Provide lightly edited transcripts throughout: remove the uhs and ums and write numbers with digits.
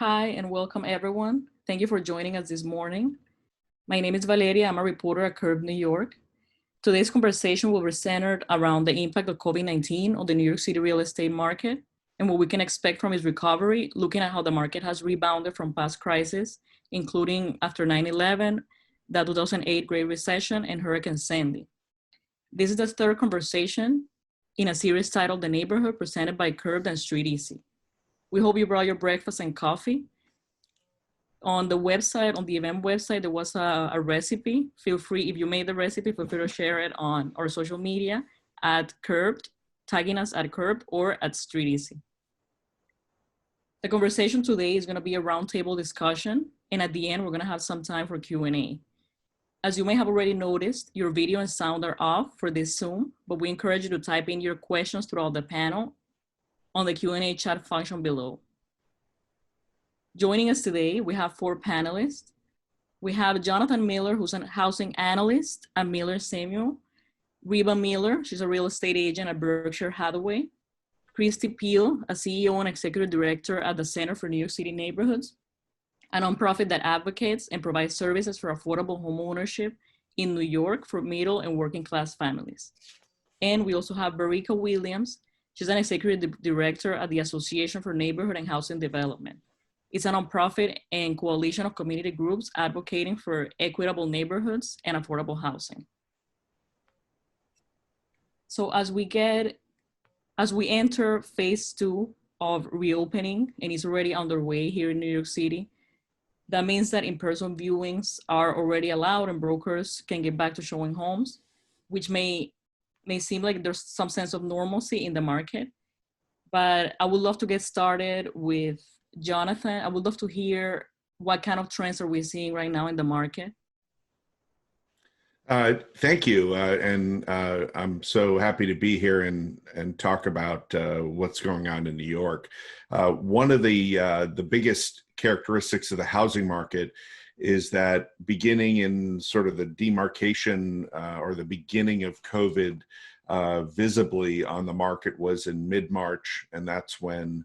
Hi, and welcome everyone. Thank you for joining us this morning. My name is Valeria. I'm a reporter at Curbed, New York. Today's conversation will be centered around the impact of COVID-19 on the New York City real estate market and what we can expect from its recovery, looking at how the market has rebounded from past crises, including after 9/11, the 2008 Great Recession, and Hurricane Sandy. This is the third conversation in a series titled The Neighborhood, presented by Curbed StreetEasy. We hope you brought your breakfast and coffee. On the website, on the event website, there was a recipe. Feel free, if you made the recipe, feel free to share it on our social media at Curbed, tagging us at Curbed or at StreetEasy. The conversation today is gonna be a roundtable discussion, and at the end, we're gonna have some time for Q&A. As you may have already noticed, your video and sound are off for this Zoom, but we encourage you to type in your questions throughout the panel on the Q&A chat function below. Joining us today, we have 4 panelists. We have Jonathan Miller, who's a housing analyst at Miller Samuel. Reba Miller, she's a real estate agent at Berkshire Hathaway. Christy Peel, a CEO and executive director at the Center for New York City Neighborhoods, a nonprofit that advocates and provides services for affordable homeownership in New York for middle and working class families. And we also have Barika Williams. She's an executive director at the Association for Neighborhood and Housing Development. It's a nonprofit and coalition of community groups advocating for equitable neighborhoods and affordable housing. So as we enter phase 2 of reopening, and it's already underway here in New York City, that means that in-person viewings are already allowed and brokers can get back to showing homes, which may seem like there's some sense of normalcy in the market. But I would love to get started with Jonathan. I would love to hear what kind of trends are we seeing right now in the market? Thank you. I'm so happy to be here and talk about what's going on in New York. One of the biggest characteristics of the housing market is that beginning in sort of the demarcation or the beginning of COVID visibly on the market was in mid-March, and that's when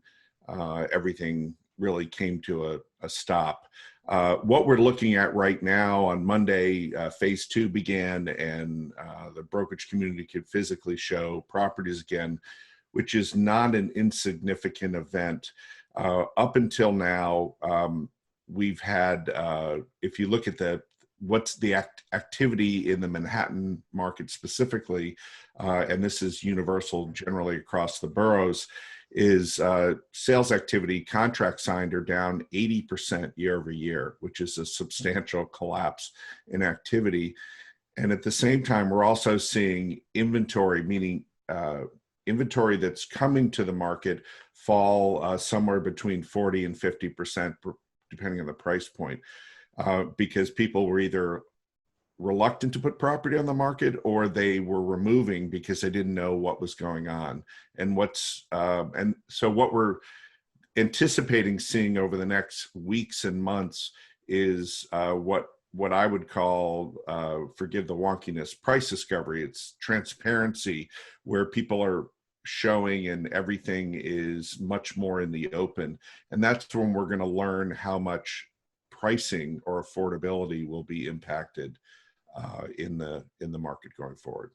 everything really came to a stop. What we're looking at right now, on Monday, phase 2 began, and the brokerage community could physically show properties again, which is not an insignificant event. Up until now, we've had, if you look at what's the activity in the Manhattan market specifically, and this is universal generally across the boroughs, is sales activity, contracts signed are down 80% year over year, which is a substantial collapse in activity. And at the same time, we're also seeing inventory, meaning inventory that's coming to the market, fall somewhere between 40 and 50%, depending on the price point, because people were either reluctant to put property on the market, or they were removing because they didn't know what was going on. And so what we're anticipating seeing over the next weeks and months is what I would call, forgive the wonkiness, price discovery. It's transparency, where people are showing and everything is much more in the open. And that's when we're going to learn how much pricing or affordability will be impacted in the market going forward.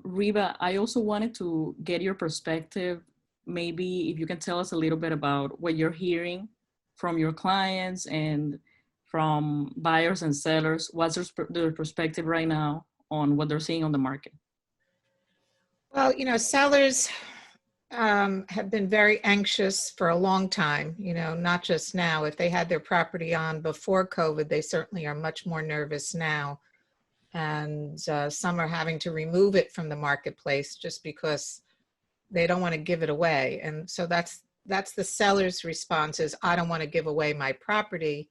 Reba, I also wanted to get your perspective. Maybe if you can tell us a little bit about what you're hearing from your clients and from buyers and sellers. What's their perspective right now on what they're seeing on the market? Well, sellers have been very anxious for a long time, not just now. If they had their property on before COVID, they certainly are much more nervous now. And some are having to remove it from the marketplace just because they don't want to give it away. And so that's the seller's response, is I don't want to give away my property.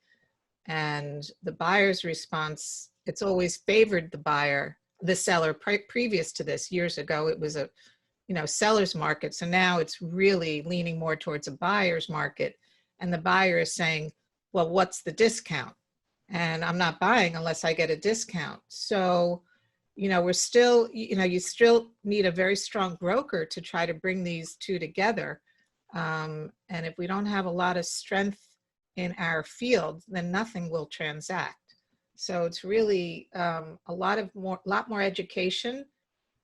And the buyer's response, it's always favored the seller. Previous to this, years ago, it was a seller's market. So now it's really leaning more towards a buyer's market. And the buyer is saying, well, what's the discount? And I'm not buying unless I get a discount. So, we're still, you still need a very strong broker to try to bring these two together. And if we don't have a lot of strength in our field, then nothing will transact. So it's really a lot more education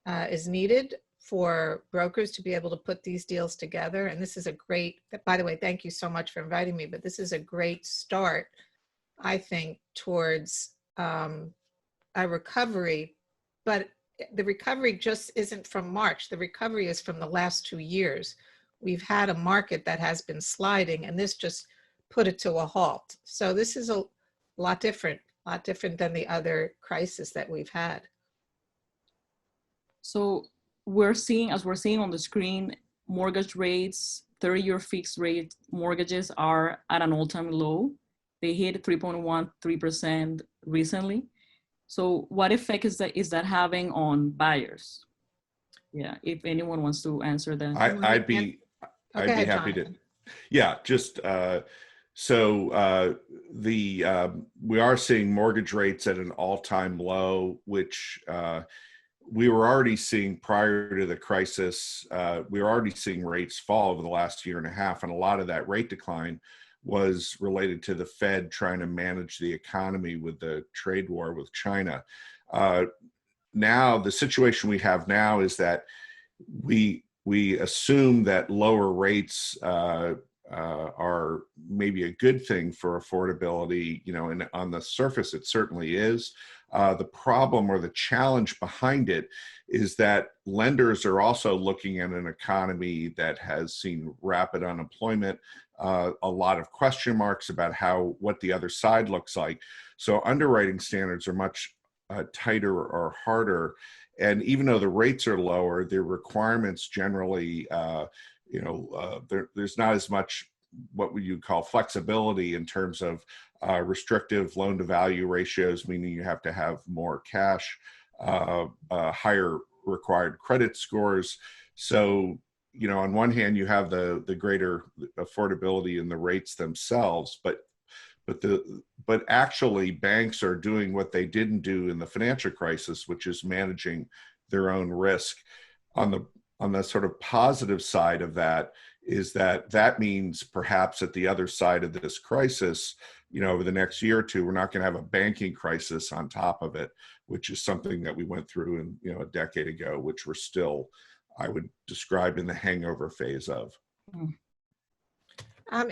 is needed for brokers to be able to put these deals together. And this is a great, by the way, thank you so much for inviting me, but this is a great start, I think, towards a recovery. But the recovery just isn't from March. The recovery is from the last 2 years. We've had a market that has been sliding, and this just put it to a halt. So this is a lot different than the other crisis that we've had. So we're seeing on the screen, mortgage rates, 30-year fixed rate mortgages are at an all-time low. They hit 3.13% recently. So what effect is that having on buyers? Yeah, if anyone wants to answer that. I'd be happy Jonathan. to. Yeah, just we are seeing mortgage rates at an all-time low, which we were already seeing prior to the crisis. We were already seeing rates fall over the last year and a half, and a lot of that rate decline was related to the Fed trying to manage the economy with the trade war with China. Now, the situation we have now is that we assume that lower rates are maybe a good thing for affordability, and on the surface it certainly is. The problem or the challenge behind it is that lenders are also looking at an economy that has seen rapid unemployment, a lot of question marks about what the other side looks like. So underwriting standards are much tighter or harder. And even though the rates are lower, their requirements generally, there's not as much what would you call flexibility in terms of restrictive loan to value ratios, meaning you have to have more cash, higher required credit scores. So, on one hand, you have the greater affordability in the rates themselves, but actually banks are doing what they didn't do in the financial crisis, which is managing their own risk. On the sort of positive side of that is that means perhaps at the other side of this crisis, over the next year or two, we're not going to have a banking crisis on top of it, which is something that we went through in a decade ago, which we're still, I would describe, in the hangover phase of. I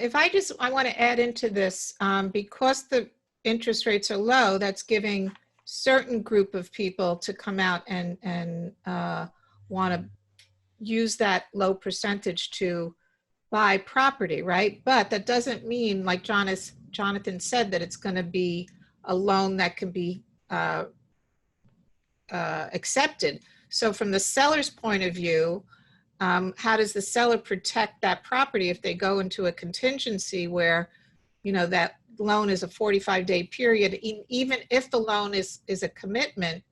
want to add into this, because the interest rates are low, that's giving certain group of people to come out and want to use that low percentage to buy property, right? But that doesn't mean, like Jonathan said, that it's going to be a loan that can be accepted. So from the seller's point of view, how does the seller protect that property if they go into a contingency where, that loan is a 45-day period? Even if the loan is a commitment,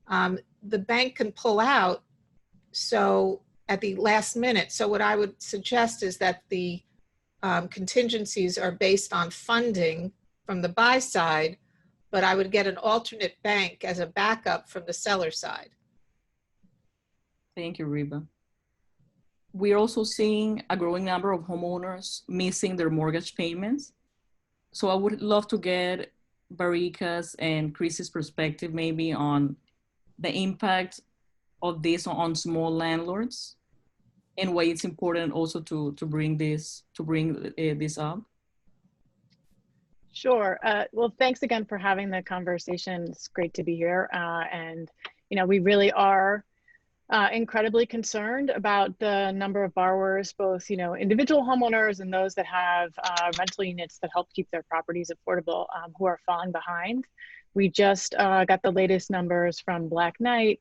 the bank can pull out at the last minute. So what I would suggest is that the contingencies are based on funding from the buy side, but I would get an alternate bank as a backup from the seller side. Thank you, Reba. We're also seeing a growing number of homeowners missing their mortgage payments. So I would love to get Barika's and Chris's perspective maybe on the impact of this on small landlords and why it's important also to bring this up. Sure. Well, thanks again for having the conversation. It's great to be here. And, we really are incredibly concerned about the number of borrowers, both, individual homeowners and those that have rental units that help keep their properties affordable, who are falling behind. We just got the latest numbers from Black Knight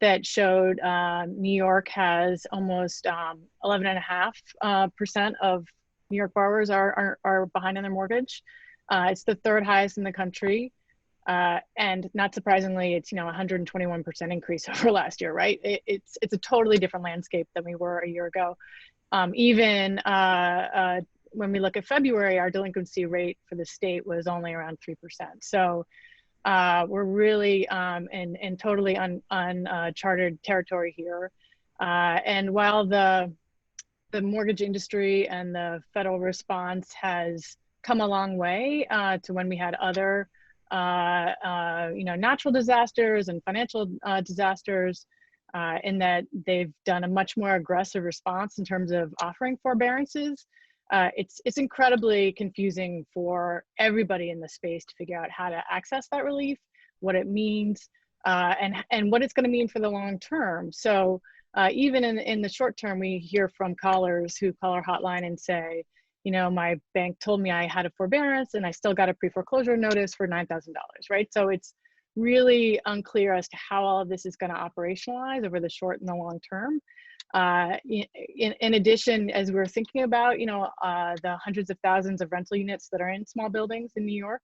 that showed New York has almost 11.5% of New York borrowers are behind on their mortgage. It's the third highest in the country. And not surprisingly, it's 121% increase over last year, right? It's a totally different landscape than we were a year ago. Even when we look at February, our delinquency rate for the state was only around 3%. So we're really in totally uncharted territory here. And while the the mortgage industry and the federal response has come a long way to when we had other natural disasters and financial disasters, in that they've done a much more aggressive response in terms of offering forbearances. It's incredibly confusing for everybody in the space to figure out how to access that relief, what it means, and what it's going to mean for the long term. So even in the short term, we hear from callers who call our hotline and say, my bank told me I had a forbearance and I still got a pre-foreclosure notice for $9,000, right? So it's really unclear as to how all of this is going to operationalize over the short and the long term. In addition, as we're thinking about, the hundreds of thousands of rental units that are in small buildings in New York,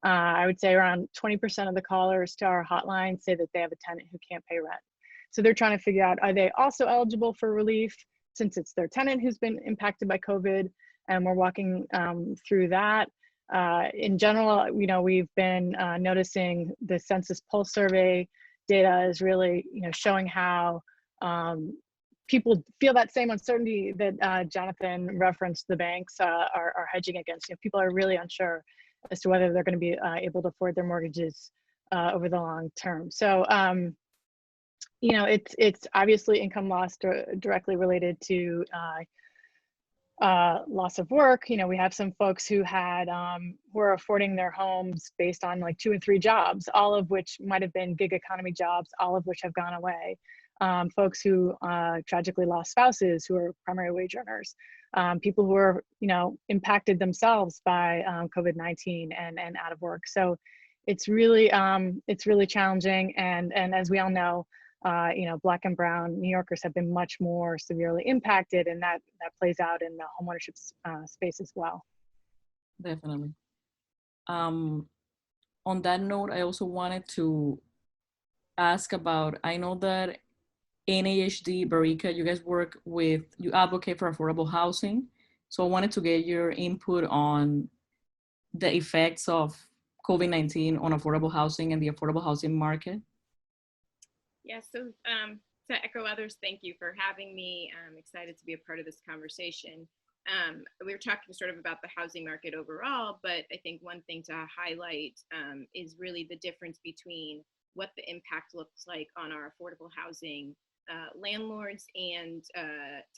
I would say around 20% of the callers to our hotline say that they have a tenant who can't pay rent. So they're trying to figure out, are they also eligible for relief since it's their tenant who's been impacted by COVID? And we're walking through that. In general, we've been noticing the Census Pulse Survey data is really, showing how people feel that same uncertainty that Jonathan referenced the banks are hedging against. People are really unsure as to whether they're going to be able to afford their mortgages over the long term. So, it's obviously income loss directly related to loss of work. We have some folks who had who are affording their homes based on like 2 and 3 jobs, all of which might have been gig economy jobs, all of which have gone away. Folks who tragically lost spouses who are primary wage earners, people who are impacted themselves by COVID-19 and out of work. So it's really challenging, and as we all know, Black and brown New Yorkers have been much more severely impacted, and that plays out in the homeownership space as well. Definitely. On that note, I also wanted to ask about, I know that NAHD, Barica, you guys you advocate for affordable housing. So I wanted to get your input on the effects of COVID-19 on affordable housing and the affordable housing market. Yeah, so to echo others, thank you for having me. I'm excited to be a part of this conversation. We were talking sort of about the housing market overall, but I think one thing to highlight is really the difference between what the impact looks like on our affordable housing landlords and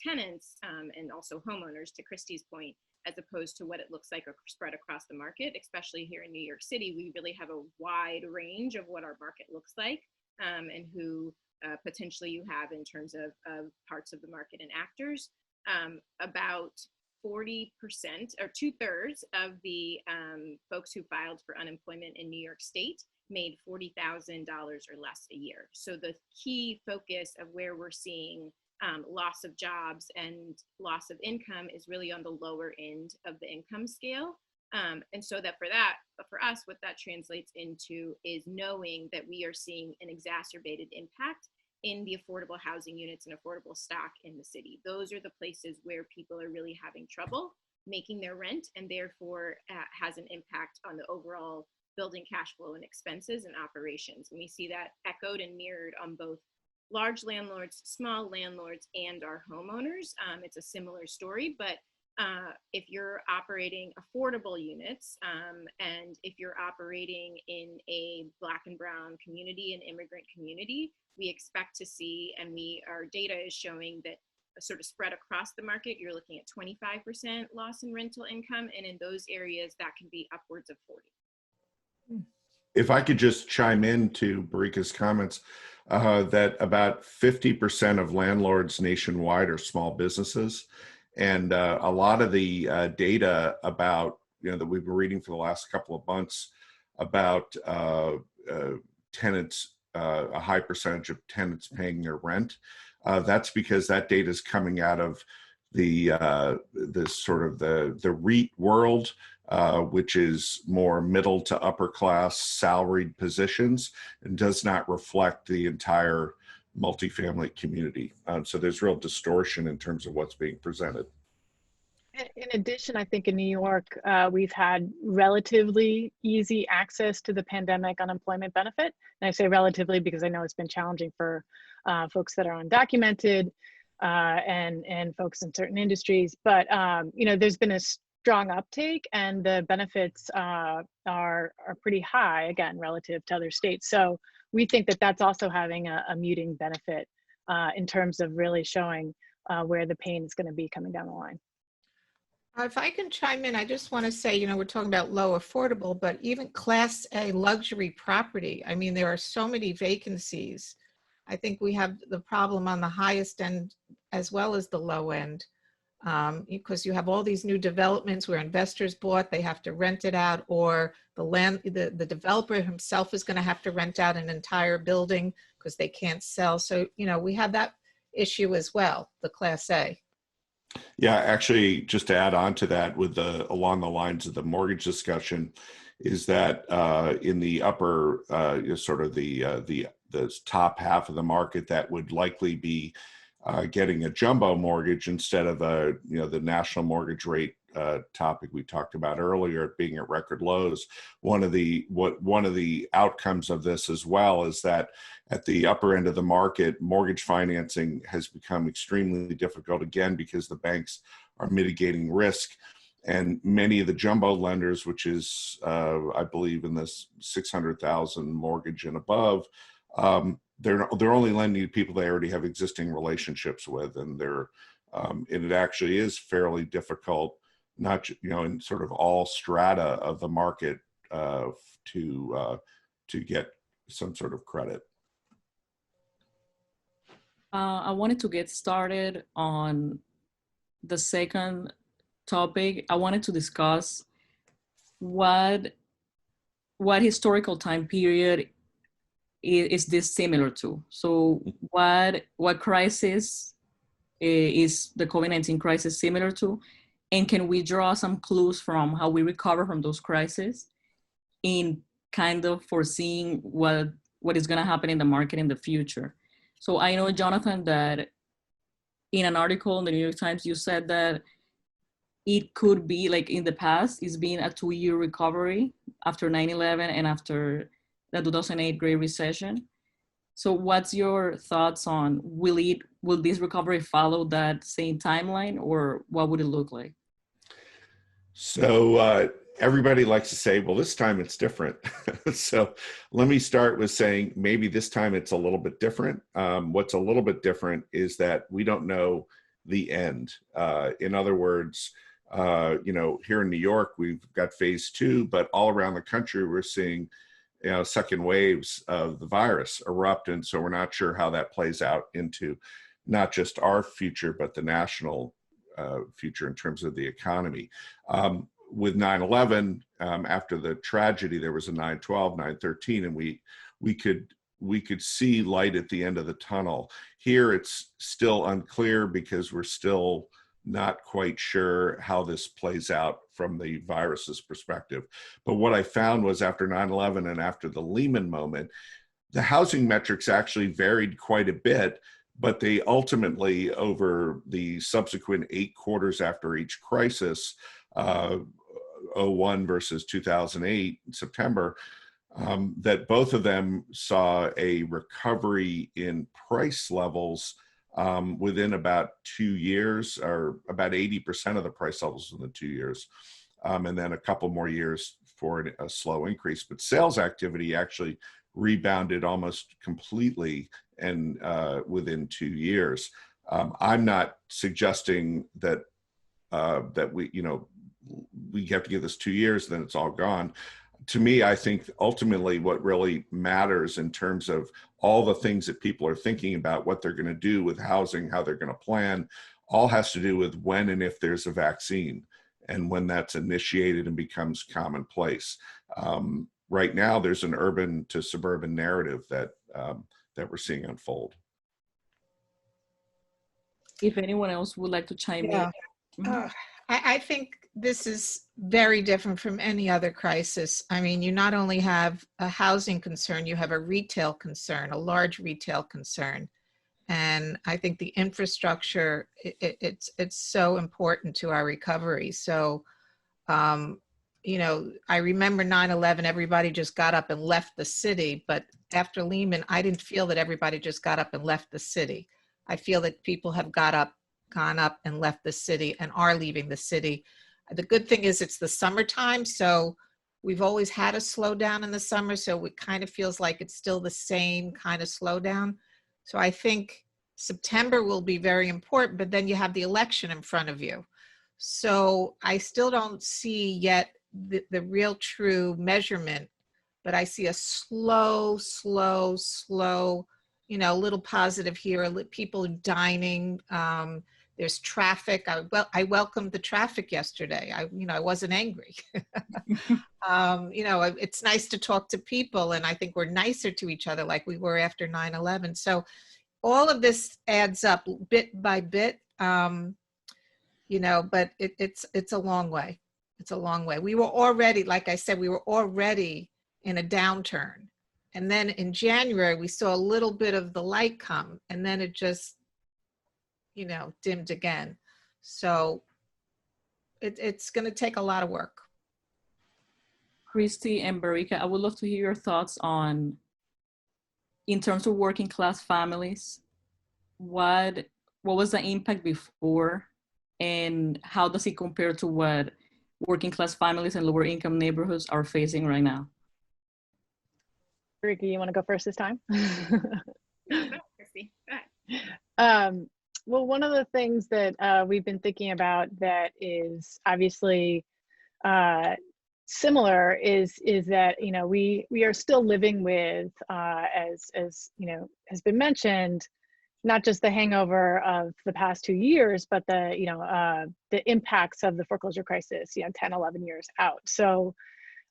tenants, and also homeowners, to Christy's point, as opposed to what it looks like spread across the market. Especially here in New York City, we really have a wide range of what our market looks like, and who potentially you have in terms of parts of the market and actors. About 40% or 2/3 of the folks who filed for unemployment in New York State made $40,000 or less a year. So the key focus of where we're seeing loss of jobs and loss of income is really on the lower end of the income scale. And so that for us, what that translates into is knowing that we are seeing an exacerbated impact in the affordable housing units and affordable stock in the city. Those are the places where people are really having trouble making their rent, and therefore has an impact on the overall building cash flow and expenses and operations. And we see that echoed and mirrored on both large landlords, small landlords, and our homeowners. It's a similar story, but if you're operating affordable units, and if you're operating in a Black and brown community, an immigrant community, we expect to see, and our data is showing that sort of spread across the market, you're looking at 25% loss in rental income, and in those areas that can be upwards of 40. If I could just chime in to Barica's comments, that about 50% of landlords nationwide are small businesses. And a lot of the data about, that we've been reading for the last couple of months about tenants, a high percentage of tenants paying their rent, that's because that data is coming out of the sort of the REIT world, which is more middle to upper class salaried positions and does not reflect the entire multifamily community. So there's real distortion in terms of what's being presented. In addition, I think in New York, we've had relatively easy access to the pandemic unemployment benefit. And I say relatively because I know it's been challenging for folks that are undocumented. and folks in certain industries. But you know, there's been a strong uptake, and the benefits are pretty high, again, relative to other states. So we think that that's also having a muting benefit in terms of really showing where the pain is going to be coming down the line. If I can chime in, I just want to say, you know, we're talking about low affordable, but even Class A luxury property, I mean, there are so many vacancies. I think we have the problem on the highest end as well as the low end, because you have all these new developments where investors bought, they have to rent it out, or the developer himself is going to have to rent out an entire building because they can't sell. So, you know, we have that issue as well, the Class A. Yeah, actually, just to add on to that, with along the lines of the mortgage discussion, is that in the upper sort of the top half of the market, that would likely be getting a jumbo mortgage instead of the national mortgage rate topic we talked about earlier, being at record lows. One of the outcomes of this as well is that at the upper end of the market, mortgage financing has become extremely difficult, again, because the banks are mitigating risk. And many of the jumbo lenders, which is, I believe, in this 600,000 mortgage and above, they're only lending to people they already have existing relationships with, and and it actually is fairly difficult, not in sort of all strata of the market, to get some sort of credit. I wanted to get started on the second topic. I wanted to discuss what historical time period is this similar to? So what crisis is the COVID-19 crisis similar to? And can we draw some clues from how we recover from those crises in kind of foreseeing what is going to happen in the market in the future? So I know, Jonathan, that in an article in the New York Times, you said that it could be, like in the past, it's been a 2-year recovery after 9/11 and after the 2008 Great Recession. So what's your thoughts on, will this recovery follow that same timeline, or what would it look like? So everybody likes to say, well, this time it's different. So let me start with saying maybe this time it's a little bit different. What's a little bit different is that we don't know the end. In other words, here in New York, we've got phase 2, but all around the country, we're seeing second waves of the virus erupt. And so we're not sure how that plays out into not just our future, but the national future in terms of the economy. With 9/11, after the tragedy, there was a 9/12, 9/13, and we could see light at the end of the tunnel. Here, it's still unclear because we're still not quite sure how this plays out from the virus's perspective. But what I found was after 9/11 and after the Lehman moment, the housing metrics actually varied quite a bit, but they ultimately, over the subsequent 8 quarters after each crisis, 01 versus 2008, September, that both of them saw a recovery in price levels within about 2 years, or about 80% of the price levels within 2 years, and then a couple more years for a slow increase. But sales activity actually rebounded almost completely and within 2 years. I'm not suggesting that we have to give this 2 years, then it's all gone. To me, I think ultimately what really matters in terms of all the things that people are thinking about, what they're going to do with housing, how they're going to plan, all has to do with when and if there's a vaccine and when that's initiated and becomes commonplace. Right now, there's an urban to suburban narrative that we're seeing unfold. If anyone else would like to chime in. I think this is very different from any other crisis. I mean, you not only have a housing concern, you have a retail concern, a large retail concern. And I think the infrastructure, it's so important to our recovery. So, I remember 9/11, everybody just got up and left the city. But after Lehman, I didn't feel that everybody just got up and left the city. I feel that people have gone up and left the city and are leaving the city. The good thing is it's the summertime, so we've always had a slowdown in the summer, so it kind of feels like it's still the same kind of slowdown. So I think September will be very important, but then you have the election in front of you. So I still don't see yet the real true measurement, but I see a slow, you know, a little positive here, people dining. There's traffic. I welcomed the traffic yesterday. I wasn't angry. You know, it's nice to talk to people, and I think we're nicer to each other like we were after 9/11. So all of this adds up bit by bit, you know, but it's a long way. It's a long way. We were already, like I said, we were already in a downturn. And then in January, we saw a little bit of the light come, and then it just, you know, dimmed again. So it's going to take a lot of work. Christy and Barika, I would love to hear your thoughts on, in terms of working class families, what was the impact before, and how does it compare to what working class families in lower income neighborhoods are facing right now? Ricky, you want to go first this time? No, Christy, go ahead. Well, one of the things that we've been thinking about that is obviously similar is that, you know, we are still living with, as you know, has been mentioned, not just the hangover of the past 2 years, but the, you know, the impacts of the foreclosure crisis, you know, 10, 11 years out. So,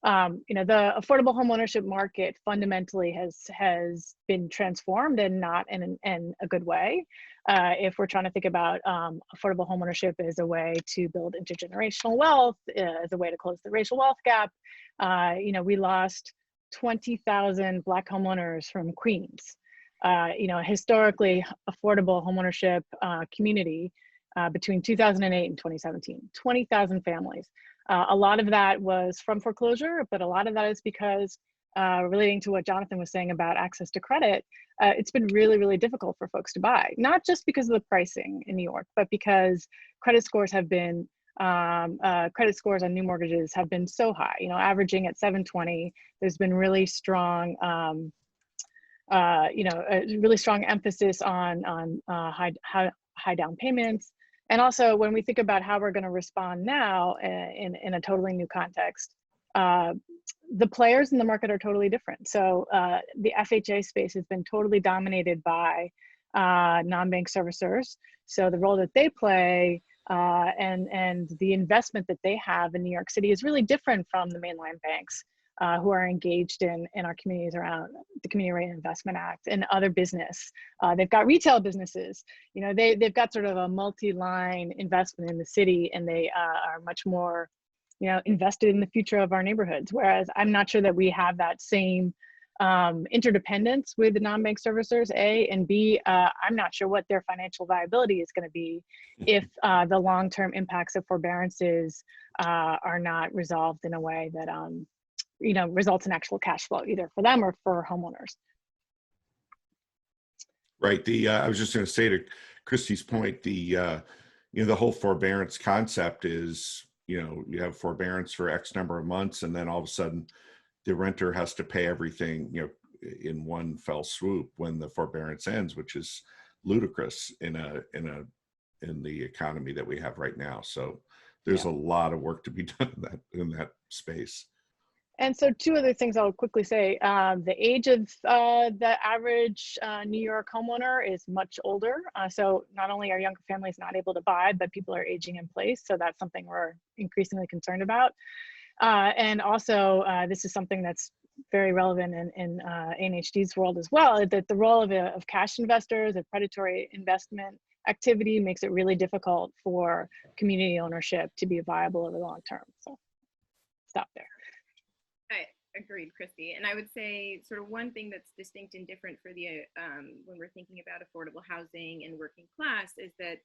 you know, the affordable homeownership market fundamentally has been transformed, and not in a good way. If we're trying to think about affordable homeownership as a way to build intergenerational wealth, as a way to close the racial wealth gap, you know, we lost 20,000 Black homeowners from Queens. You know, a historically affordable homeownership community between 2008 and 2017, 20,000 families. A lot of that was from foreclosure, but a lot of that is because, relating to what Jonathan was saying about access to credit, it's been really, really difficult for folks to buy, not just because of the pricing in New York, but because credit scores have been, credit scores on new mortgages have been so high, you know, averaging at 720. There's been really strong, you know, a really strong emphasis on high down payments. And also, when we think about how we're going to respond now in a totally new context, the players in the market are totally different. So the FHA space has been totally dominated by non-bank servicers. So the role that they play and the investment that they have in New York City is really different from the mainline banks who are engaged in our communities around the Community Rate Investment Act and other business. They've got retail businesses. You know, they've got sort of a multi-line investment in the city, and they are much more, you know, invested in the future of our neighborhoods. Whereas I'm not sure that we have that same interdependence with the non-bank servicers, A, and B, I'm not sure what their financial viability is going to be if the long-term impacts of forbearances are not resolved in a way that you know, results in actual cash flow, either for them or for homeowners. Right. I was just going to say, to Christy's point, you know, the whole forbearance concept is, you know, you have forbearance for X number of months, and then all of a sudden the renter has to pay everything, you know, in one fell swoop when the forbearance ends, which is ludicrous in the economy that we have right now. So there's a lot of work to be done in that space. And so 2 other things I'll quickly say. The age of the average New York homeowner is much older. So not only are younger families not able to buy, but people are aging in place. So that's something we're increasingly concerned about. And also, this is something that's very relevant in ANHD's world as well, that the role of cash investors, of predatory investment activity, makes it really difficult for community ownership to be viable over the long term. So stop there. Agreed, Christy. And I would say sort of one thing that's distinct and different for the when we're thinking about affordable housing and working class is that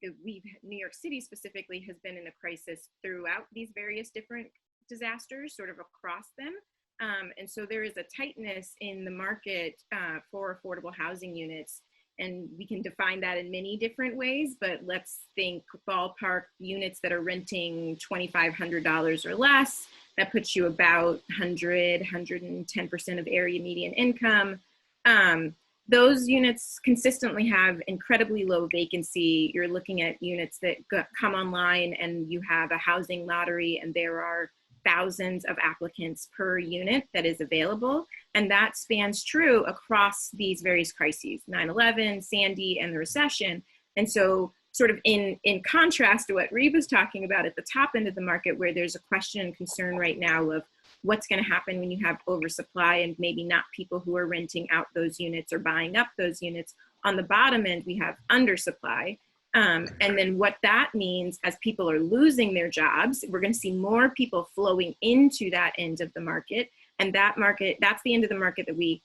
New York City specifically has been in a crisis throughout these various different disasters, sort of across them. And so there is a tightness in the market for affordable housing units and we can define that in many different ways, but let's think ballpark units that are renting $2,500 or less. That puts you about 110% of area median income. Those units consistently have incredibly low vacancy. You're looking at units that come online and you have a housing lottery and there are thousands of applicants per unit that is available. And that spans true across these various crises, 9/11, Sandy, and the recession. And so sort of in contrast to what Reeb was talking about at the top end of the market, where there's a question and concern right now of what's going to happen when you have oversupply and maybe not people who are renting out those units or buying up those units. On the bottom end, we have undersupply. And then what that means as people are losing their jobs, we're going to see more people flowing into that end of the market. And that market, that's the end of the market that we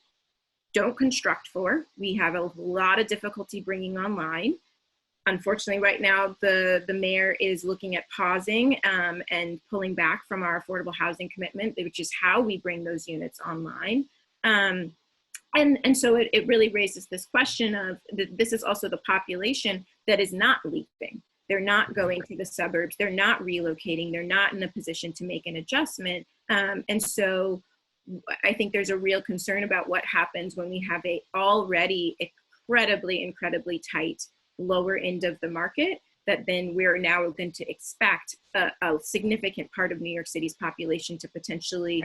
don't construct for. We have a lot of difficulty bringing online. Unfortunately, right now, the mayor is looking at pausing and pulling back from our affordable housing commitment, which is how we bring those units online. And so it really raises this question of, this is also the population that is not leaving. They're not going to the suburbs. They're not relocating. They're not in a position to make an adjustment. And so I think there's a real concern about what happens when we have a already incredibly tight lower end of the market, that then we're now going to expect a significant part of New York City's population to potentially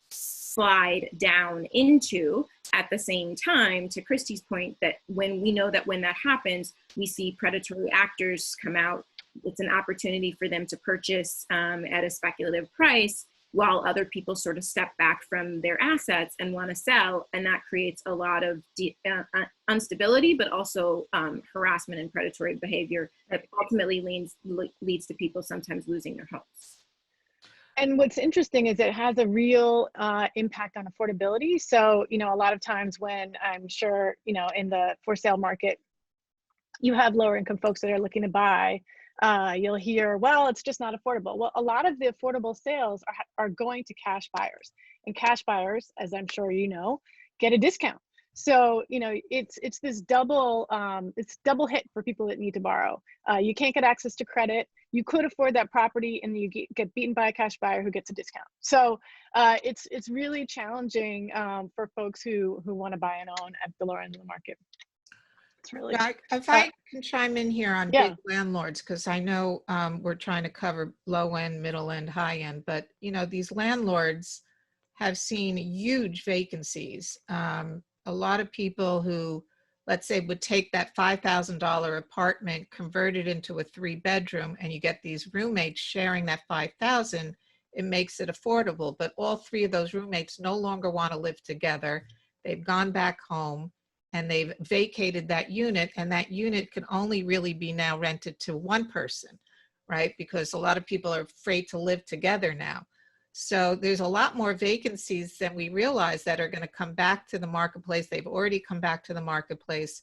slide down into. At the same time, to Christy's point, that when we know that when that happens, we see predatory actors come out. It's an opportunity for them to purchase at a speculative price, while other people sort of step back from their assets and want to sell. And that creates a lot of instability, but also harassment and predatory behavior that ultimately leads to people sometimes losing their homes. And what's interesting is it has a real impact on affordability. So, you know, a lot of times when I'm sure, you know, in the for sale market, you have lower income folks that are looking to buy, you'll hear, well, it's just not affordable. Well, a lot of the affordable sales are going to cash buyers, and cash buyers, as I'm sure you know, get a discount. So, you know, it's this double hit for people that need to borrow. You can't get access to credit. You could afford that property and you get beaten by a cash buyer who gets a discount. So it's really challenging for folks who want to buy and own at the lower end of the market. It's really, if I can chime in here on big landlords, because I know we're trying to cover low end, middle end, high end, but you know, these landlords have seen huge vacancies. A lot of people who, let's say, would take that $5,000 apartment, convert it into a 3-bedroom, and you get these roommates sharing that $5,000, it makes it affordable. But all 3 of those roommates no longer want to live together. They've gone back home and they've vacated that unit, and that unit can only really be now rented to one person, right? Because a lot of people are afraid to live together now. So there's a lot more vacancies than we realize that are going to come back to the marketplace. They've already come back to the marketplace.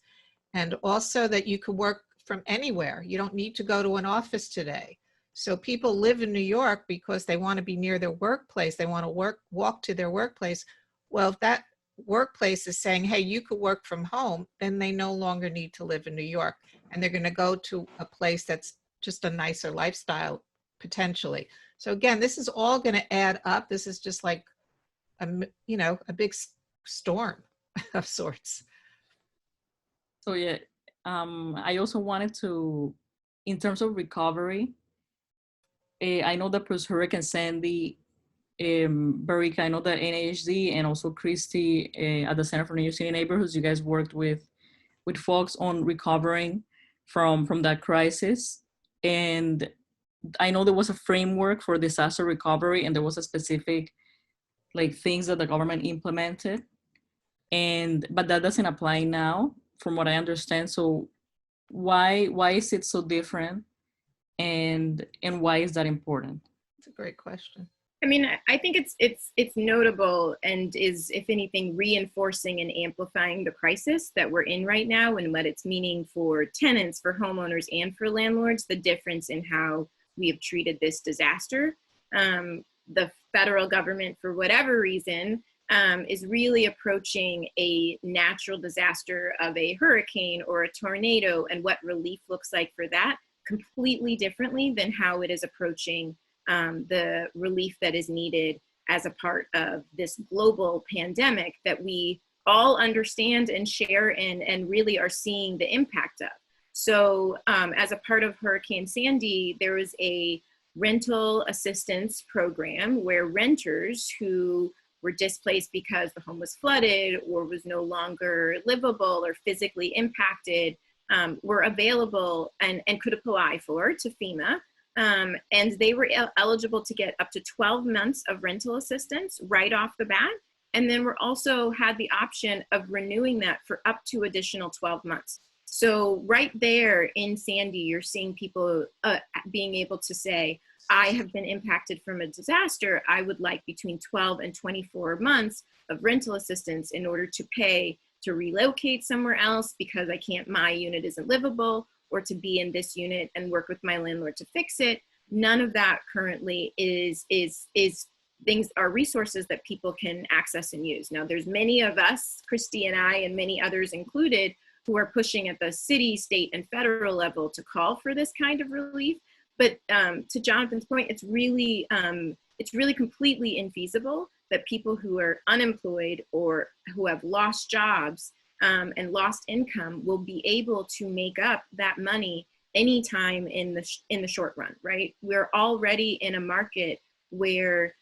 And also that you could work from anywhere. You don't need to go to an office today. So people live in New York because they want to be near their workplace. They want to walk to their workplace. Well, if that workplace is saying, hey, you could work from home, then they no longer need to live in New York. And they're going to go to a place that's just a nicer lifestyle, potentially. So again, this is all going to add up. This is just like, a big storm of sorts. So yeah, I also wanted to, in terms of recovery, I know that post Hurricane Sandy, Barika, I know that NAHD and also Christy at the Center for New York City Neighborhoods, you guys worked with folks on recovering from that crisis. And I know there was a framework for disaster recovery, and there was a specific things that the government implemented, but that doesn't apply now, from what I understand. So why is it so different, and why is that important? That's a great question. I mean, I think it's notable and is, if anything, reinforcing and amplifying the crisis that we're in right now and what it's meaning for tenants, for homeowners, and for landlords, the difference in how we have treated this disaster. The federal government, for whatever reason, is really approaching a natural disaster of a hurricane or a tornado and what relief looks like for that completely differently than how it is approaching the relief that is needed as a part of this global pandemic that we all understand and share and really are seeing the impact of. So as a part of Hurricane Sandy, there was a rental assistance program where renters who were displaced because the home was flooded or was no longer livable or physically impacted were available and could apply for to FEMA. And they were eligible to get up to 12 months of rental assistance right off the bat. And then we're also had the option of renewing that for up to additional 12 months. So right there in Sandy, you're seeing people being able to say, I have been impacted from a disaster. I would like between 12 and 24 months of rental assistance in order to pay to relocate somewhere else because my unit isn't livable, or to be in this unit and work with my landlord to fix it. None of that currently is things are resources that people can access and use. Now there's many of us, Christy and I, and many others included, who are pushing at the city, state, and federal level to call for this kind of relief. But to Jonathan's point, it's really completely infeasible that people who are unemployed or who have lost jobs and lost income will be able to make up that money anytime in the short run, right? We're already in a market where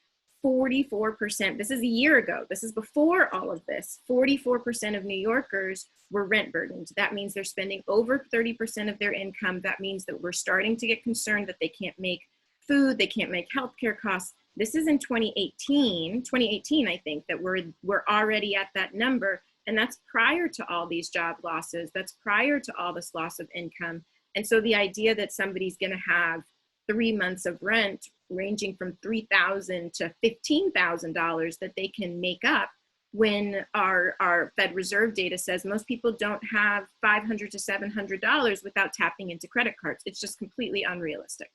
44%, this is a year ago, this is before all of this, 44% of New Yorkers were rent burdened. That means they're spending over 30% of their income. That means that we're starting to get concerned that they can't make food, they can't make healthcare costs. This is in 2018, I think, that we're already at that number. And that's prior to all these job losses. That's prior to all this loss of income. And so the idea that somebody's gonna have 3 months of rent ranging from $3,000 to $15,000 that they can make up when our Fed Reserve data says most people don't have $500 to $700 without tapping into credit cards. It's just completely unrealistic.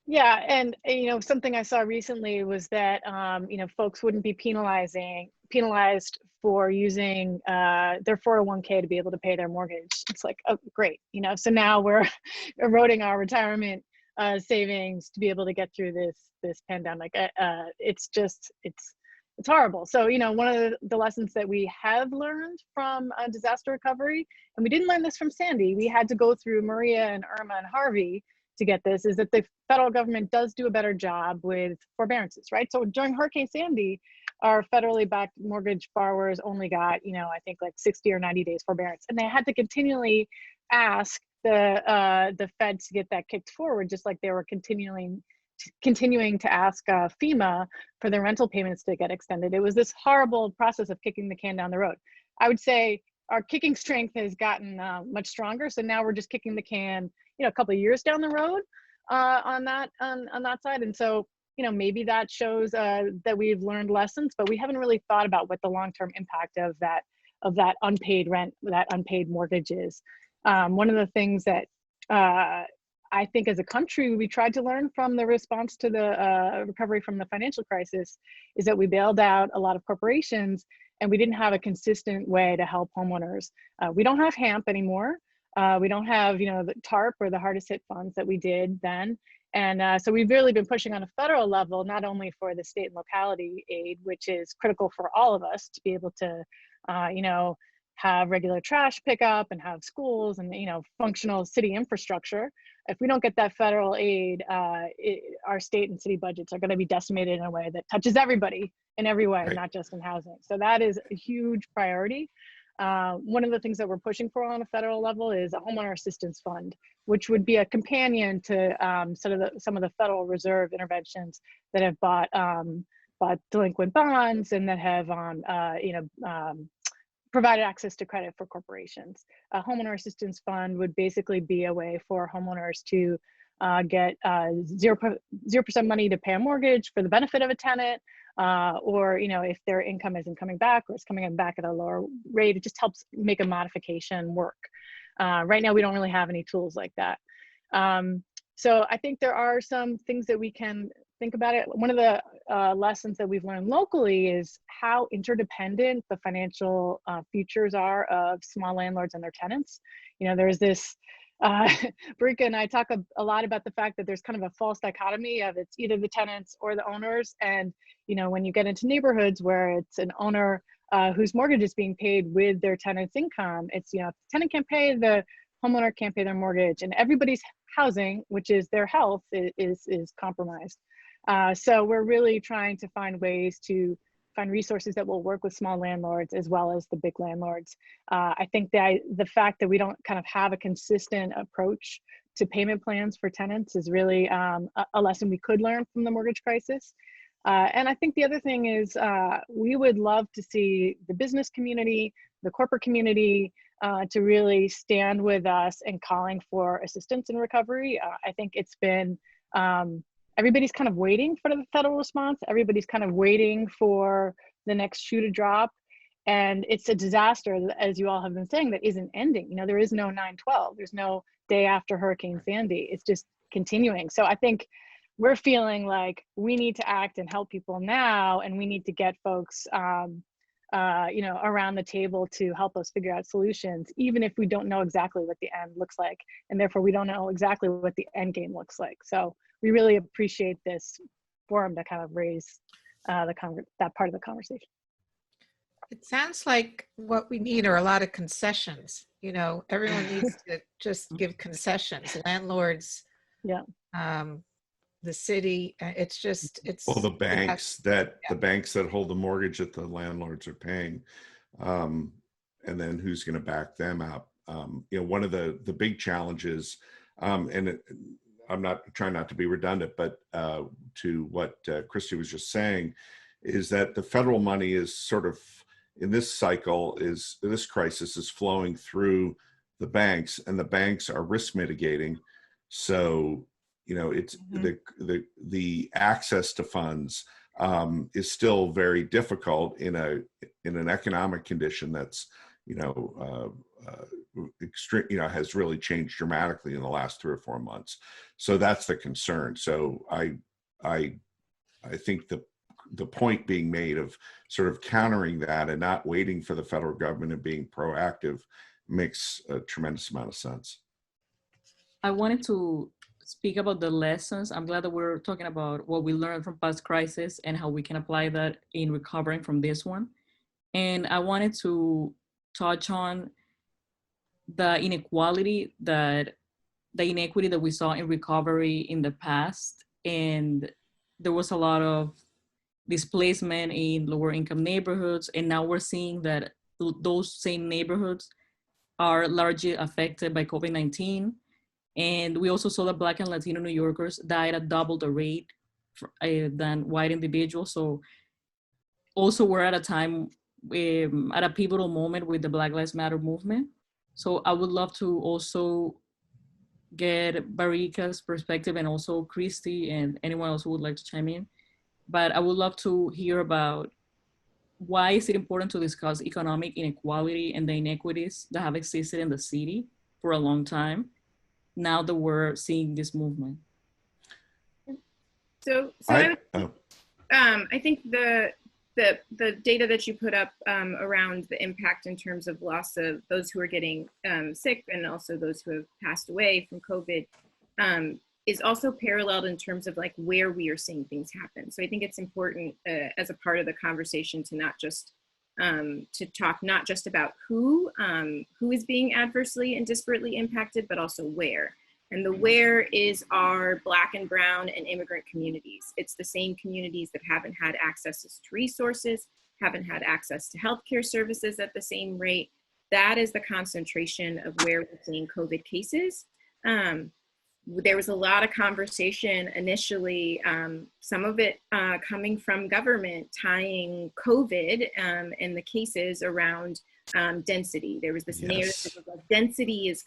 Yeah, and something I saw recently was that folks wouldn't be penalized for using their 401k to be able to pay their mortgage. It's like, oh, great, so now we're eroding our retirement savings to be able to get through this pandemic. It's horrible. So one of the lessons that we have learned from disaster recovery, and we didn't learn this from Sandy, we had to go through Maria and Irma and Harvey to get this, is that the federal government does do a better job with forbearances, right? So during Hurricane Sandy, our federally backed mortgage borrowers only got, I think like 60 or 90 days forbearance. And they had to continually ask the Fed to get that kicked forward, just like they were continuing to ask FEMA for their rental payments to get extended. It was this horrible process of kicking the can down the road. I would say our kicking strength has gotten much stronger. So now we're just kicking the can, a couple of years down the road on that side. And so, maybe that shows that we've learned lessons, but we haven't really thought about what the long-term impact of that unpaid rent, that unpaid mortgage is. One of the things that I think as a country, we tried to learn from the response to the recovery from the financial crisis is that we bailed out a lot of corporations and we didn't have a consistent way to help homeowners. We don't have HAMP anymore. We don't have, the TARP or the hardest hit funds that we did then. And so we've really been pushing on a federal level, not only for the state and locality aid, which is critical for all of us to be able to, have regular trash pickup and have schools and, functional city infrastructure. If we don't get that federal aid, our state and city budgets are going to be decimated in a way that touches everybody in every way, Right. not just in housing. So that is a huge priority. One of the things that we're pushing for on a federal level is a homeowner assistance fund, which would be a companion to some of the Federal Reserve interventions that have bought delinquent bonds and that have provided access to credit for corporations. A homeowner assistance fund would basically be a way for homeowners to get 0% money to pay a mortgage for the benefit of a tenant, or if their income isn't coming back or it's coming back at a lower rate, it just helps make a modification work. Right now, we don't really have any tools like that. So I think there are some things that we can think about it. One of the lessons that we've learned locally is how interdependent the financial futures are of small landlords and their tenants. You know, there's this, Brika and I talk a lot about the fact that there's kind of a false dichotomy of it's either the tenants or the owners. And, you know, when you get into neighborhoods where it's an owner whose mortgage is being paid with their tenant's income, it's, you know, if the tenant can't pay, the homeowner can't pay their mortgage, and everybody's housing, which is their health, is compromised. So we're really trying to find ways to find resources that will work with small landlords as well as the big landlords. I think that the fact that we don't kind of have a consistent approach to payment plans for tenants is really a lesson we could learn from the mortgage crisis. And I think the other thing is we would love to see the business community, the corporate community, to really stand with us in calling for assistance in recovery. I think it's been, everybody's kind of waiting for the federal response. Everybody's kind of waiting for the next shoe to drop. And it's a disaster, as you all have been saying, that isn't ending. You know, there is no 9/12. There's no day after Hurricane Sandy. It's just continuing. So I think we're feeling like we need to act and help people now, and we need to get folks you know, around the table to help us figure out solutions, even if we don't know exactly what the end looks like, and therefore we don't know exactly what the end game looks like. So we really appreciate this forum to kind of raise that part of the conversation. It sounds like what we need are a lot of concessions. You know, everyone needs to just give concessions. Landlords, yeah, the city. It's well, the banks the banks that hold the mortgage that the landlords are paying, and then who's going to back them up? You know, one of the big challenges, I'm not trying not to be redundant, but to what Christy was just saying, is that the federal money is sort of in this cycle, this crisis is flowing through the banks, and the banks are risk mitigating. So, you know, it's the access to funds is still very difficult in an economic condition that's, you know, extreme, you know, has really changed dramatically in the last 3 or 4 months. So that's the concern. So I think the point being made of sort of countering that and not waiting for the federal government and being proactive makes a tremendous amount of sense. I wanted to speak about the lessons. I'm glad that we're talking about what we learned from past crises and how we can apply that in recovering from this one. And I wanted to touch on the inequity that we saw in recovery in the past. And there was a lot of displacement in lower income neighborhoods. And now we're seeing that those same neighborhoods are largely affected by COVID-19. And we also saw that Black and Latino New Yorkers died at double the rate than white individuals. So also we're at a time, at a pivotal moment with the Black Lives Matter movement. So I would love to also get Barika's perspective, and also Christy and anyone else who would like to chime in. But I would love to hear about why is it important to discuss economic inequality and the inequities that have existed in the city for a long time, now that we're seeing this movement. So I think the data that you put up around the impact in terms of loss of those who are getting sick and also those who have passed away from COVID is also paralleled in terms of like where we are seeing things happen. So I think it's important as a part of the conversation to not just to talk not just about who is being adversely and disparately impacted, but also where. And the where is our Black and brown and immigrant communities. It's the same communities that haven't had access to resources, haven't had access to healthcare services at the same rate. That is the concentration of where we're seeing COVID cases. There was a lot of conversation initially, some of it coming from government, tying COVID and the cases around density. There was this narrative of like, density is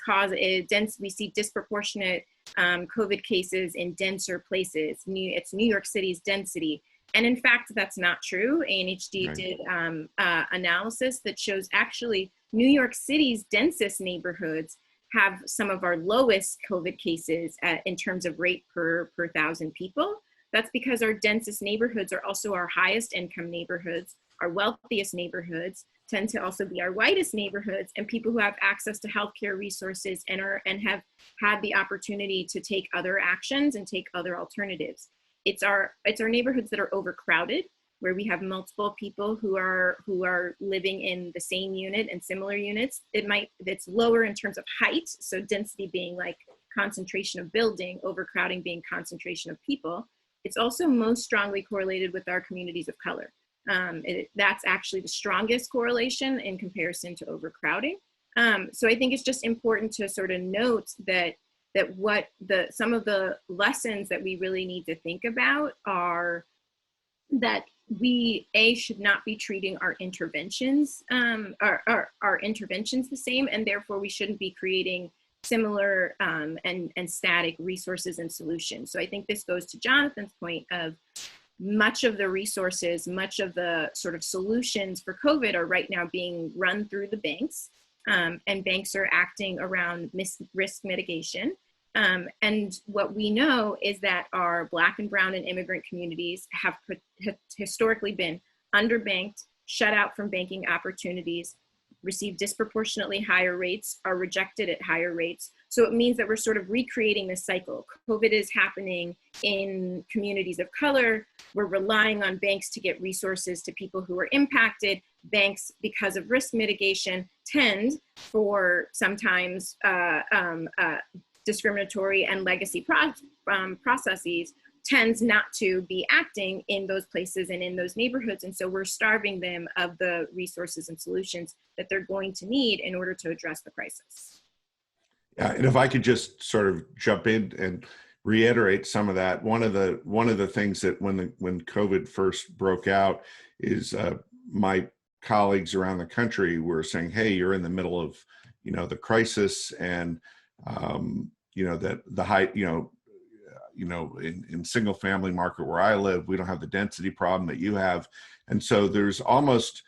we see disproportionate COVID cases in denser places. It's New York City's density. And in fact, that's not true. ANHD did analysis that shows actually New York City's densest neighborhoods have some of our lowest COVID cases in terms of rate per 1,000 people. That's because our densest neighborhoods are also our highest income neighborhoods. Our wealthiest neighborhoods tend to also be our whitest neighborhoods, and people who have access to healthcare resources and have had the opportunity to take other actions and take other alternatives. It's our neighborhoods that are overcrowded, where we have multiple people who are living in the same unit and similar units. It's lower in terms of height, so density being like concentration of building, overcrowding being concentration of people. It's also most strongly correlated with our communities of color. That's actually the strongest correlation in comparison to overcrowding. So I think it's just important to sort of note that what some of the lessons that we really need to think about are that we should not be treating our interventions our interventions the same, and therefore we shouldn't be creating similar and static resources and solutions. So I think this goes to Jonathan's point of much of the resources, much of the sort of solutions for COVID are right now being run through the banks, and banks are acting around risk mitigation. And what we know is that our Black and Brown and immigrant communities have historically been underbanked, shut out from banking opportunities, receive disproportionately higher rates, are rejected at higher rates. So it means that we're sort of recreating this cycle. COVID is happening in communities of color. We're relying on banks to get resources to people who are impacted. Banks, because of risk mitigation, tend for sometimes discriminatory and legacy processes, tends not to be acting in those places and in those neighborhoods. And so we're starving them of the resources and solutions that they're going to need in order to address the crisis. Yeah, and if I could just sort of jump in and reiterate some of that, one of the things that when COVID first broke out is my colleagues around the country were saying, hey, you're in the middle of, the crisis, and that the high, in single family market where I live, we don't have the density problem that you have. And so there's almost,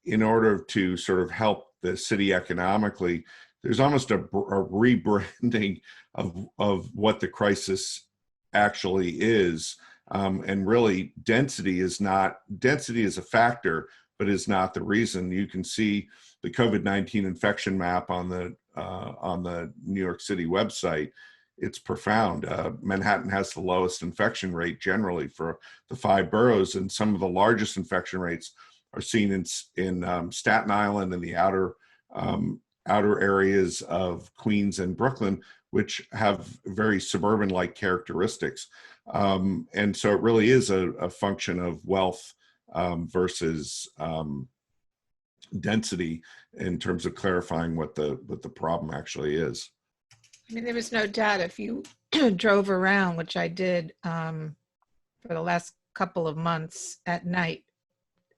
in order to sort of help the city economically, there's almost a rebranding of what the crisis actually is. And really density is a factor, but is not the reason. You can see the COVID-19 infection map on the New York City website. It's profound. Manhattan has the lowest infection rate generally for the 5 boroughs, and some of the largest infection rates are seen in Staten Island and the outer areas of Queens and Brooklyn, which have very suburban-like characteristics. And so it really is a function of wealth versus density in terms of clarifying what the problem actually is. I mean, there was no doubt if you drove around, which I did for the last couple of months at night,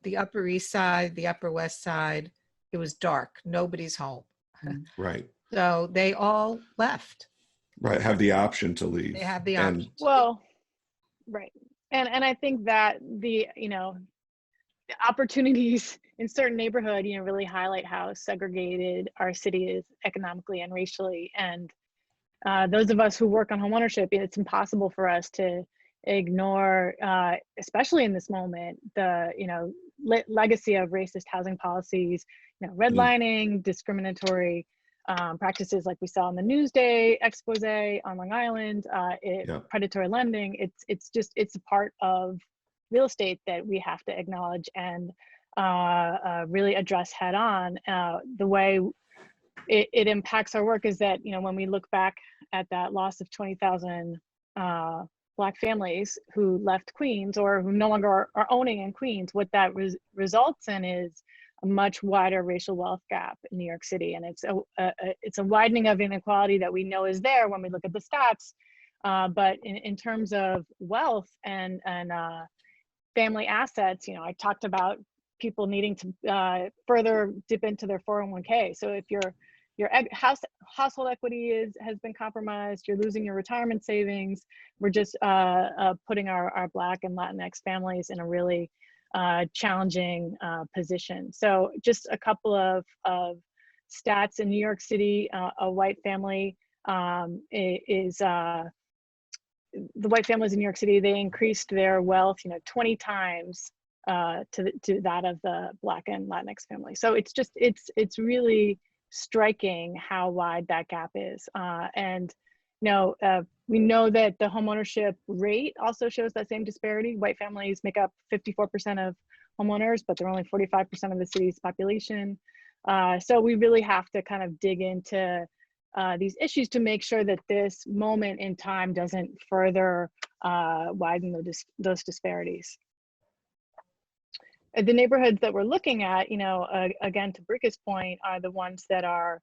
the Upper East Side, the Upper West Side, it was dark. Nobody's home. Right. So they all left. Right. Have the option to leave. They have the option. Well, right. And I think that the opportunities in certain neighborhood, really highlight how segregated our city is economically and racially. And those of us who work on homeownership, it's impossible for us to ignore, especially in this moment, the legacy of racist housing policies, redlining, discriminatory practices like we saw in the Newsday expose on Long Island, predatory lending. It's a part of real estate that we have to acknowledge and really address head on. The way it impacts our work is that, when we look back at that loss of 20,000 Black families who left Queens or who no longer are owning in Queens, what that results in is a much wider racial wealth gap in New York City. And it's a widening of inequality that we know is there when we look at the stats. But in terms of wealth and family assets, I talked about people needing to further dip into their 401k. So if your household equity has been compromised, you're losing your retirement savings. We're just putting our Black and Latinx families in a really challenging position. So just a couple of stats in New York City, a white family the white families in New York City, they increased their wealth, 20 times to that of the Black and Latinx family. So it's just, it's really striking how wide that gap is. And we know that the homeownership rate also shows that same disparity. White families make up 54% of homeowners, but they're only 45% of the city's population. So we really have to kind of dig into these issues to make sure that this moment in time doesn't further widen those disparities. The neighborhoods that we're looking at, again, to Brika's point, are the ones that are,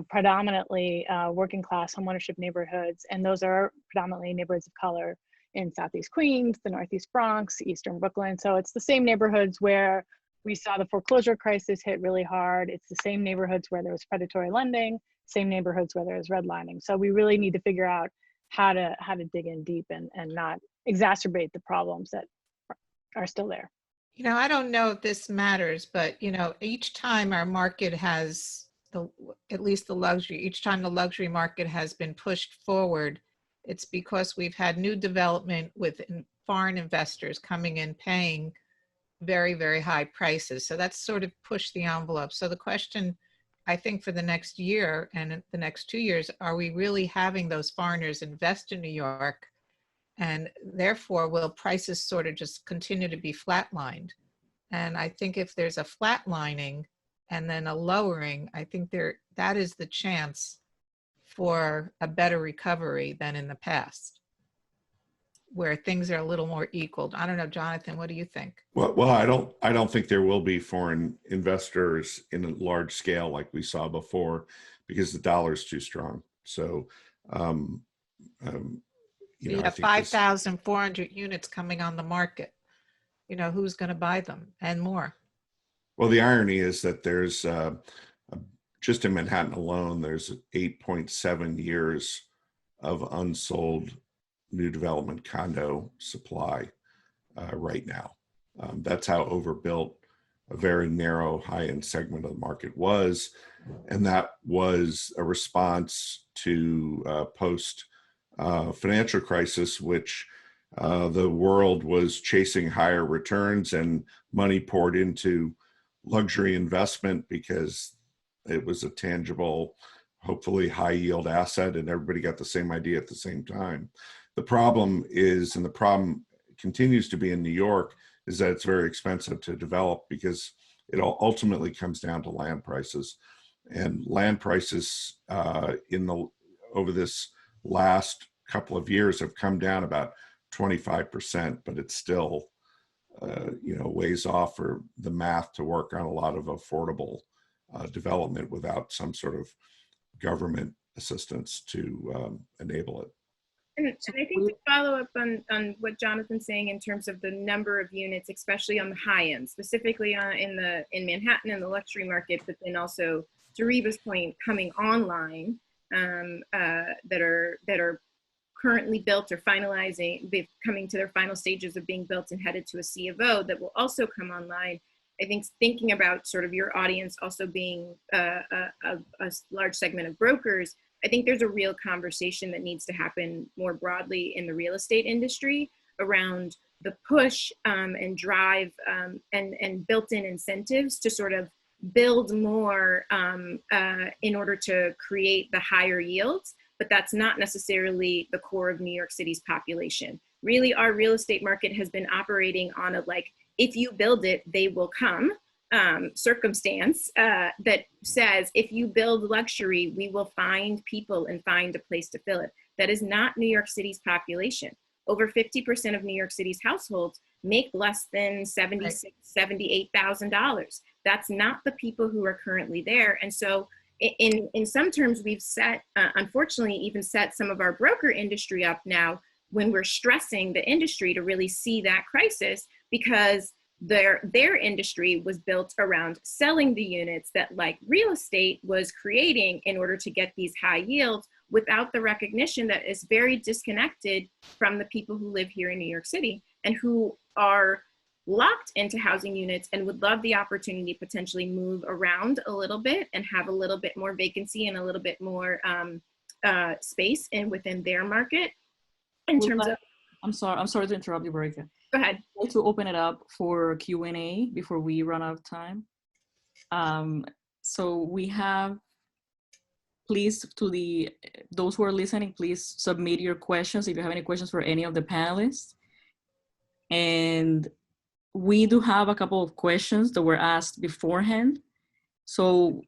predominantly working class homeownership neighborhoods. And those are predominantly neighborhoods of color in Southeast Queens, the Northeast Bronx, Eastern Brooklyn. So it's the same neighborhoods where we saw the foreclosure crisis hit really hard. It's the same neighborhoods where there was predatory lending, same neighborhoods where there was redlining. So we really need to figure out how to dig in deep and not exacerbate the problems that are still there. I don't know if this matters, but each time our market has each time the luxury market has been pushed forward, it's because we've had new development with foreign investors coming in paying very, very high prices. So that's sort of pushed the envelope. So the question, I think, for the next year and the next 2 years, are we really having those foreigners invest in New York? And therefore, will prices sort of just continue to be flatlined? And I think if there's a flatlining and then a lowering, I think that is the chance for a better recovery than in the past, where things are a little more equal. I don't know, Jonathan, what do you think? Well, I don't think there will be foreign investors in a large scale like we saw before, because the dollar is too strong. So, you have 5,400 units coming on the market. Who's going to buy them and more? Well, the irony is that there's just in Manhattan alone, there's 8.7 years of unsold new development condo supply right now. That's how overbuilt a very narrow high-end segment of the market was. And that was a response to post financial crisis, which the world was chasing higher returns and money poured into luxury investment because it was a tangible, hopefully high yield asset, and everybody got the same idea at the same time. The problem is, and the problem continues to be in New York, is that it's very expensive to develop because it ultimately comes down to land prices. And land prices over this last couple of years have come down about 25%, but it's still ways off for the math to work on a lot of affordable development without some sort of government assistance to enable it. And I think to follow up on what Jonathan's saying in terms of the number of units, especially on the high end, specifically in Manhattan and the luxury market, but then also to Reba's point, coming online that are currently built or finalizing, coming to their final stages of being built and headed to a C of O that will also come online. I think thinking about sort of your audience also being a large segment of brokers, I think there's a real conversation that needs to happen more broadly in the real estate industry around the push and drive and built-in incentives to sort of build more in order to create the higher yields, but that's not necessarily the core of New York City's population. Really, our real estate market has been operating on a if you build it, they will come circumstance that says, if you build luxury, we will find people and find a place to fill it. That is not New York City's population. Over 50% of New York City's households make less than $78,000. That's not the people who are currently there. And so in some terms, we've unfortunately, even set some of our broker industry up now when we're stressing the industry to really see that crisis, because their industry was built around selling the units that, like real estate, was creating in order to get these high yields without the recognition that is very disconnected from the people who live here in New York City and who are locked into housing units and would love the opportunity to potentially move around a little bit and have a little bit more vacancy and a little bit more space within their market in terms of. I'm sorry to interrupt you, Veronica. Go ahead. I'd like to open it up for Q&A before we run out of time. So we have, please, those who are listening, please submit your questions if you have any questions for any of the panelists. And we do have a couple of questions that were asked beforehand. So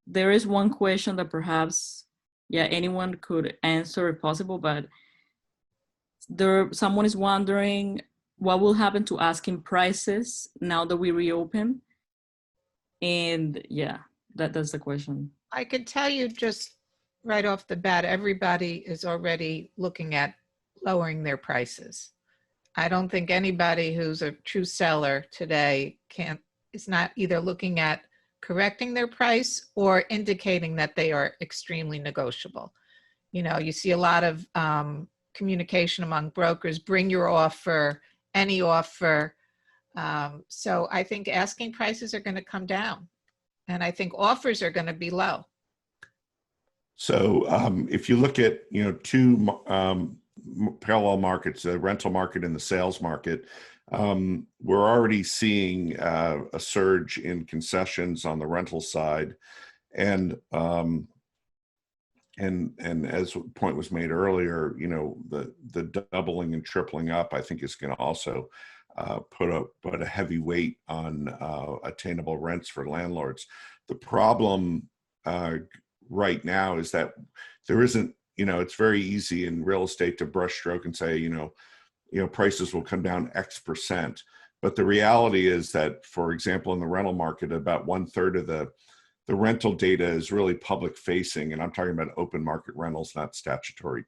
there is one question that perhaps, anyone could answer if possible, but someone is wondering what will happen to asking prices now that we reopen. And that's the question. I could tell you just right off the bat, everybody is already looking at lowering their prices. I don't think anybody who's a true seller today is not either looking at correcting their price or indicating that they are extremely negotiable. You know, you see a lot of communication among brokers, bring your offer, any offer. So I think asking prices are going to come down, and I think offers are going to be low. So if you look at, two parallel markets, the rental market and the sales market, we're already seeing a surge in concessions on the rental side. And as the point was made earlier, the doubling and tripling up, I think, is going to also put a heavy weight on attainable rents for landlords. The problem right now is that there isn't, it's very easy in real estate to brushstroke and say, prices will come down X%. But the reality is that, for example, in the rental market, about 1/3 of the rental data is really public facing. And I'm talking about open market rentals, not statutory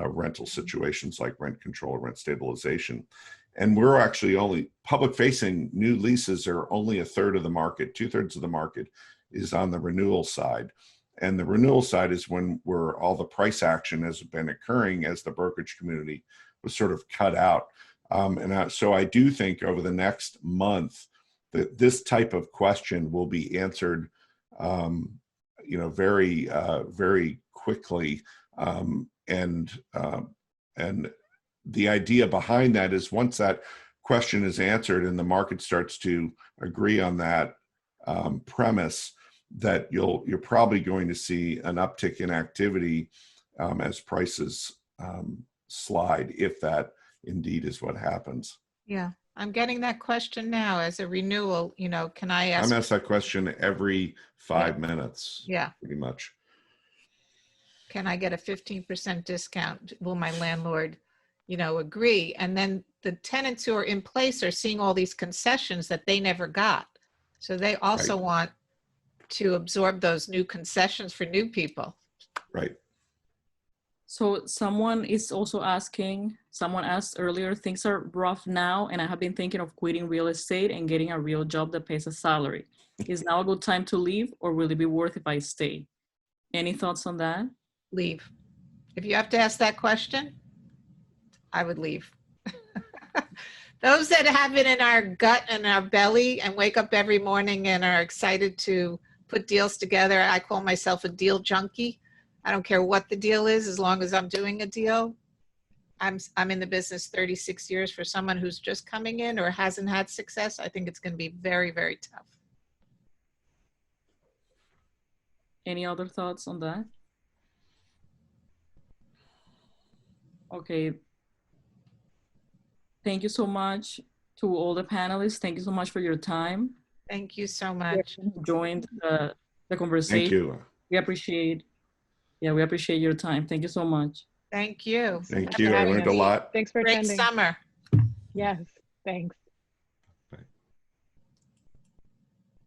rental situations like rent control or rent stabilization. And we're actually only public facing. New leases are only 1/3 of the market. 2/3 of the market is on the renewal side. And the renewal side is where all the price action has been occurring as the brokerage community was sort of cut out. So I do think over the next month that this type of question will be answered, very, very quickly. And the idea behind that is once that question is answered and the market starts to agree on that premise, that you're probably going to see an uptick in activity as prices slide, if that indeed is what happens. Yeah, I'm getting that question now as a renewal. Can I ask? I'm asked that question every 5 minutes. Yeah, pretty much. Can I get a 15% discount? Will my landlord, agree? And then the tenants who are in place are seeing all these concessions that they never got. So they also want to absorb those new concessions for new people. Right. So someone is also asking, someone asked earlier, things are rough now and I have been thinking of quitting real estate and getting a real job that pays a salary. Is now a good time to leave, or will it be worth if I stay? Any thoughts on that? Leave. If you have to ask that question, I would leave. Those that have it in our gut and our belly and wake up every morning and are excited to put deals together. I call myself a deal junkie. I don't care what the deal is, as long as I'm doing a deal. I'm in the business 36 years. For someone who's just coming in or hasn't had success, I think it's going to be very, very tough. Any other thoughts on that? Okay. Thank you so much to all the panelists. Thank you so much for your time. Thank you so much. Joined the conversation. Thank you. We appreciate your time. Thank you so much. Thank you. Thank you. I learned a lot. Thanks for Great attending. summer. Yes, thanks.